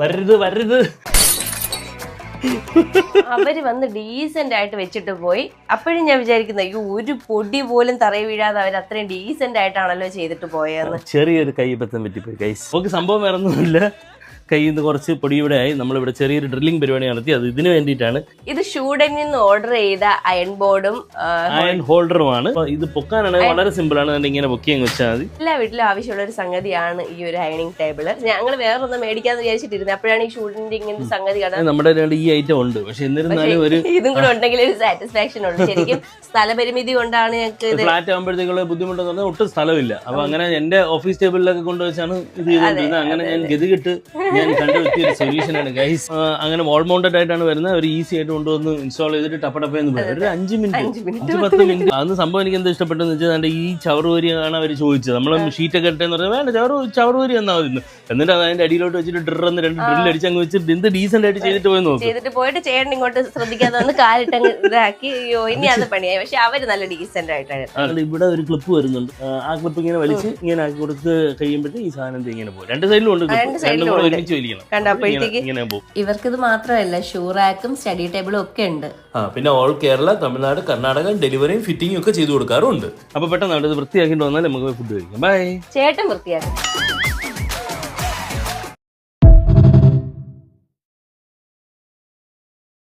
വരരുത്. അവര് വന്ന് ഡീസന്റ് ആയിട്ട് വെച്ചിട്ട് പോയി. അപ്പോഴും ഞാൻ വിചാരിക്കുന്ന അയ്യോ ഒരു പൊടി പോലും തറയിൽ വീഴാതെ അവർ അത്രയും ഡീസന്റ് ആയിട്ടാണല്ലോ ചെയ്തിട്ട് പോയെന്ന്. ചെറിയൊരു കൈബത്തം പറ്റിപ്പോയി ഗൈസ്. നമുക്ക് സംഭവം വേറെ ഒന്നുമില്ല, കയ്യിൽ നിന്ന് കുറച്ച് പൊടി ഇവിടെ ആയി. നമ്മളിവിടെ ചെറിയൊരു ഡ്രില്ലിംഗ് പരിപാടി നടത്തി. അത് ഇതിന് വേണ്ടിയിട്ടാണ്. ഇത് ഷൂഡനിൽ നിന്ന് ഓർഡർ ചെയ്ത അയൺ ബോർഡും അയൺ ഹോൾഡറുമാണ്. ഇത് പൊക്കാനാണെങ്കിൽ വളരെ സിമ്പിൾ ആണ്. ഇങ്ങനെ പൊക്കി അങ്ങ് വെച്ചാൽ മതി. എല്ലാ വീട്ടിലും ആവശ്യമുള്ള ഒരു സംഗതിയാണ് ഈ ഒരു അയണിങ് ടേബിള്. ഞങ്ങൾ വേറൊന്നും മേടിക്കാന്ന് വിചാരിച്ചിട്ടിരുന്നത്. അപ്പോഴാണ് ഈ ഷൂഡിന്റെ ഇങ്ങനത്തെ സംഗതി കാണാൻ. നമ്മുടെ ഈ ഐറ്റം ഉണ്ട്, പക്ഷെ എന്നിരുന്നാലും ഒരു ഇതും കൂടെ ഉണ്ടെങ്കിൽ ഒരു സാറ്റിസ്ഫാക്ഷൻ ഉണ്ട്. ശരിക്കും സ്ഥലപരിമിതി കൊണ്ടാണ് ഞങ്ങൾക്ക് ഇത്. ഫ്ലാറ്റ് ആകുമ്പോഴത്തേക്കുള്ള ബുദ്ധിമുട്ടെന്ന് പറഞ്ഞാൽ ഒട്ടും സ്ഥലമില്ല. അപ്പൊ അങ്ങനെ എന്റെ ഓഫീസ് ടേബിളിലൊക്കെ കൊണ്ടുവച്ചാണ് ഇത് ചെയ്തുകൊണ്ടിരുന്നത്. അങ്ങനെ ഞാൻ ഗതികിട്ട് ഞാൻ കണ്ടുപിടിച്ച ഒരു സൊല്യൂഷൻ ആണ് ഗൈസ്. അങ്ങനെ വാൾ മൗണ്ടഡ് ആയിട്ടാണ് വരുന്നത്. ഒരു ഈസി ആയിട്ട് കൊണ്ടുവന്ന് ഇൻസ്റ്റാൾ ചെയ്തിട്ട് ടപ്പടപ്പേന്ന് പോയി ഒരു 5 മിനിറ്റ് 10 മിനിറ്റ്. അന്ന് സംഭവം എനിക്ക് എന്താ ഇഷ്ടപ്പെട്ടെന്ന് വെച്ചാൽ ഈ ചവറുവരിയാണ് അവർ ചോദിച്ചത്. നമ്മൾ ഷീറ്റൊക്കെ ഇട്ടെന്ന് പറഞ്ഞാൽ വേണ്ട ചവറുവരി എന്നാ മതി. എന്നിട്ട് അത് അതിന്റെ അടിയിലോട്ട് വെച്ചിട്ട് ഡ്രില്ലെന്ന് 2 ഡ്രില്ല് അടിച്ച് അങ്ങ് വെച്ചിട്ട് എന്ത് ഡീസന്റ് ആയിട്ട് ചെയ്തിട്ട് പോയി നോക്കും. ചെയ്തിട്ട് പോയിട്ട് ചേട്ടൻ ഇങ്ങോട്ട് ശ്രദ്ധിക്കാതെ വന്ന് കാലിട്ടങ്ങ് ഇതാക്കി. ഇനി അത് പണിയായി. പക്ഷെ അവര് നല്ല ഡീസന്റ് ആയിട്ടാണ്. ഇവിടെ ഒരു ക്ലിപ്പ് വരുന്നുണ്ട്. ആ ക്ലിപ്പ് ഇങ്ങനെ വലിച്ച് ഇങ്ങനെ ആക്കി കൊടുത്ത് കഴിയുമ്പോഴത്തേക്ക് ഈ സാധനം ഇങ്ങനെ പോകും. 2 സൈഡിലും ഉണ്ട്. രണ്ടും കൂടെ ഒരുമിച്ച് വലിക്കണം. കണ്ടപ്പോഴത്തേക്ക് ഇവർക്ക് ഇത് മാത്രമല്ല ഷൂറാക്കും സ്റ്റഡി ടേബിളും ഒക്കെ ഉണ്ട്. പിന്നെ ഓൾ കേരള, തമിഴ്നാട്, കർണാടക ഡെലിവറിയും ഫിറ്റിംഗും ഒക്കെ ചെയ്തു കൊടുക്കാറുണ്ട്. അപ്പൊ പെട്ടെന്ന് അവിടെ വൃത്തിയാക്കിട്ട് വന്നാൽ നമുക്ക് ഫുഡ് കഴിക്കാം. ബൈ. ചേട്ടൻ വൃത്തിയാക്കും.